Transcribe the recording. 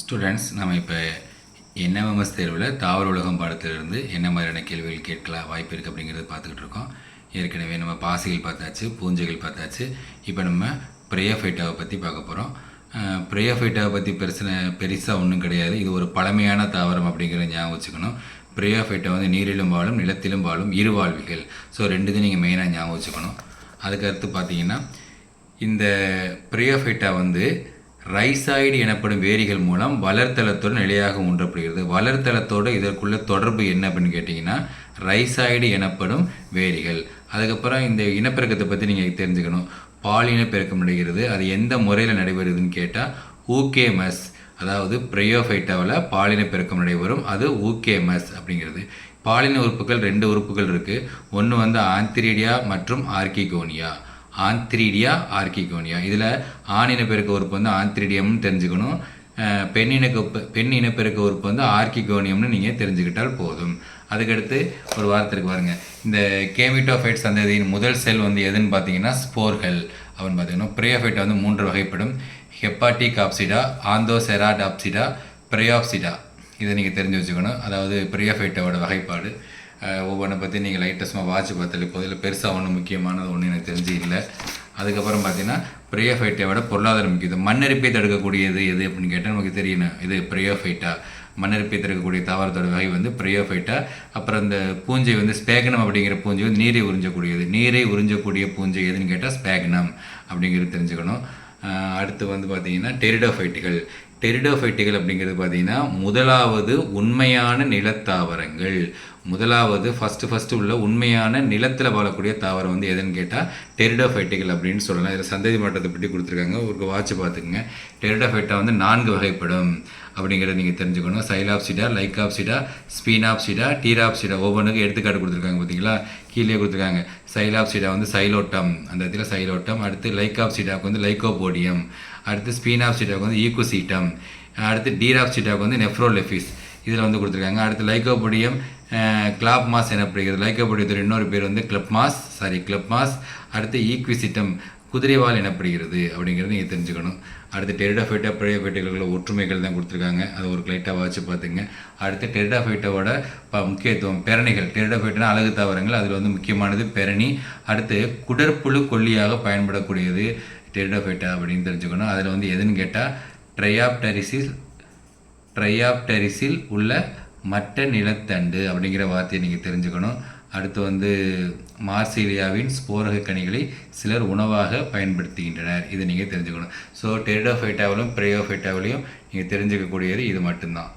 Students, நம்ம இப்போ NMMS தேர்வில் தாவர உலகம் பாடத்திலிருந்து என்ன மாதிரியான கேள்விகள் கேட்கலாம் வாய்ப்பு இருக்குது அப்படிங்கிறத பார்த்துக்கிட்டு இருக்கோம். ஏற்கனவே நம்ம பாசிகள் பார்த்தாச்சு, பூஞ்சைகள் பார்த்தாச்சு. இப்போ நம்ம பிரயோஃபைட்டாவை பற்றி பார்க்க போகிறோம். பிரயோஃபைட்டாவை பற்றி பெருசாக ஒன்றும் கிடையாது. இது ஒரு பழமையான தாவரம் அப்படிங்கிறத ஞாபகம் வச்சுக்கணும். பிரயோஃபைட்டா வந்து நீரிலும் வாழும், நிலத்திலும் வாழும் இருவாழ்விகள். ஸோ ரெண்டுத்தையும் நீங்கள் மெயினாக ஞாபகம் வச்சுக்கணும். அதுக்கடுத்து பார்த்தீங்கன்னா இந்த பிரயோஃபைட்டா வந்து ரைசாய்டு எனப்படும் வேரிகள் மூலம் வளர்த்தளத்தோடு நிலையாக ஊன்றப்படுகிறது. வளர்த்தளத்தோடு இதற்குள்ள தொடர்பு என்ன அப்படின்னு கேட்டிங்கன்னா ரைசாய்டு எனப்படும் வேரிகள். அதுக்கப்புறம் இந்த இனப்பெருக்கத்தை பற்றி நீங்கள் தெரிஞ்சுக்கணும். பால் இனப்பெருக்கம் நடைகிறது. அது எந்த முறையில் நடைபெறுதுன்னு கேட்டால் ஊகேமஸ், அதாவது பிரயோஃபைட்டாவில் பாலின பெருக்கம் நடைபெறும். அது ஊகேமஸ் அப்படிங்கிறது. பாலின உறுப்புகள் 2 உறுப்புகள் இருக்குது. ஒன்று வந்து ஆந்திரீடியா மற்றும் ஆர்கிகோனியா. ஆந்திரீடியா, ஆர்கிகோனியா. இதில் ஆண் இனப்பெருக்க உறுப்பு வந்து ஆந்திரீடியம்னு தெரிஞ்சுக்கணும். பெண் இனப்பெருக்க உறுப்பு வந்து ஆர்கிகோனியம்னு நீங்கள் தெரிஞ்சுக்கிட்டால் போதும். அதுக்கடுத்து ஒரு வாரத்திற்கு பாருங்கள். இந்த கேமிட்டோஃபைட் சந்ததியின் முதல் செல் வந்து எதுன்னு பார்த்தீங்கன்னா ஸ்போர்கள் அப்படின்னு பார்த்தீங்கன்னா பிரயோஃபைட்டா வந்து 3 வகைப்படும். ஹெப்பாட்டிக் ஆப்சிடா, ஆந்தோசெராடாப்சிடா, பிரயோப்சிடா. இதை நீங்கள் தெரிஞ்சு வச்சுக்கணும். அதாவது பிரயோஃபைட்டாவோட வகைப்பாடு ஒவ்வொன்றை பற்றி நீங்கள் லைட்டஸ்மாக வாட்ச் பார்த்தாலே போதில் பெருசாக ஒன்றும் முக்கியமானது ஒன்று எனக்கு தெரிஞ்சு இல்லை. அதுக்கப்புறம் பார்த்தீங்கன்னா பிரயோஃபைட்டாவோட பொருளாதார முக்கியத்துவம். மண்ணரிப்பை தடுக்கக்கூடியது எது அப்படின்னு கேட்டால் நமக்கு தெரியணும். இது பிரயோஃபைட்டா. மண்ணரிப்பை தடுக்கக்கூடிய தாவரத்தோட வகை வந்து பிரயோஃபைட்டா. அப்புறம் இந்த பூஞ்சை வந்து ஸ்பேக்னம் அப்படிங்கிற பூஞ்சை வந்து நீரை உறிஞ்சக்கூடியது. நீரை உறிஞ்சக்கூடிய பூஞ்சை எதுன்னு கேட்டால் ஸ்பேக்னம் அப்படிங்கிறது தெரிஞ்சுக்கணும். அடுத்து வந்து பார்த்திங்கன்னா டெரிடோஃபைட்டுகள். டெரிடோஃபைட்டுகள் அப்படிங்கிறது பார்த்திங்கன்னா முதலாவது உண்மையான நிலத்தாவரங்கள். முதலாவது ஃபஸ்ட்டு உள்ள உண்மையான நிலத்தில் வாழக்கூடிய தாவரம் வந்து எதுன்னு கேட்டால் டெரிடோஃபைட்டுகள் அப்படின்னு சொல்லலாம். இதில் சந்ததி மாற்றத்தை பற்றி கொடுத்துருக்காங்க. ஒரு வாட்ச் பார்த்துக்குங்க. டெரிடோஃபைட்டா வந்து 4 வகைப்படும் அப்படிங்கிறத நீங்கள் தெரிஞ்சுக்கணும். சைலாப்சிடா, லைக்காப்சிடா, ஸ்பீனாப்சிடா, டீராப்சிடா. ஒவ்வொன்றுக்கும் எடுத்துக்காட்டு கொடுத்துருக்காங்க பார்த்தீங்களா, கீழே கொடுத்துருக்காங்க. சைலாப்சிடா வந்து சைலோட்டம், அந்த இடத்துல சைலோட்டம். அடுத்து லைக்காப்சிடாவுக்கு வந்து லைக்கோபோடியம். அடுத்து ஸ்பீனாப்சிடாவுக்கு வந்து ஈக்குசீட்டம். அடுத்து டீராப்சிடாவுக்கு வந்து நெஃப்ரோலெஃபிஸ். இதில் வந்து கொடுத்துருக்காங்க. அடுத்து லைக்கோபோடியம் கிளாப்மாஸ் எனப்படுகிறது. லைக்கோபோடியத்தோட இன்னொரு பேர் வந்து கிளப்மாஸ். அடுத்து ஈக்விசிட்டம் குதிரைவால் எனப்படுகிறது அப்படிங்கிறது நீங்கள் தெரிஞ்சுக்கணும். அடுத்து டெரிடோஃபைட்டா பிரயோஃபைட்டுகளில் ஒற்றுமைகள் தான் கொடுத்துருக்காங்க. அதை ஒரு லைட்டாக வச்சு பார்த்துங்க. அடுத்து டெரிடோஃபைட்டாவோட முக்கியத்துவம் பெரணிகள். டெரிடோஃபைட்னா அழகு தாவரங்கள், அதில் வந்து முக்கியமானது பெரணி. அடுத்து குடற்புழு கொல்லியாக பயன்படக்கூடியது டெரிடோஃபைட்டா அப்படின்னு தெரிஞ்சுக்கணும். அதில் வந்து எதுன்னு கேட்டால் ட்ரையாப்டரிஸில் உள்ள மட்ட நிலத்தண்டு அப்படிங்கிற வார்த்தையை நீங்கள் தெரிஞ்சுக்கணும். அடுத்து வந்து மார்சீலியாவின் ஸ்போரக கனிகளை சிலர் உணவாக பயன்படுத்துகின்றனர். இதை நீங்கள் தெரிஞ்சுக்கணும். ஸோ டெரிடோஃபைட்டாவிலும் பிரயோஃபைட்டாவிலையும் நீங்கள் தெரிஞ்சுக்கக்கூடியது இது மட்டும்தான்.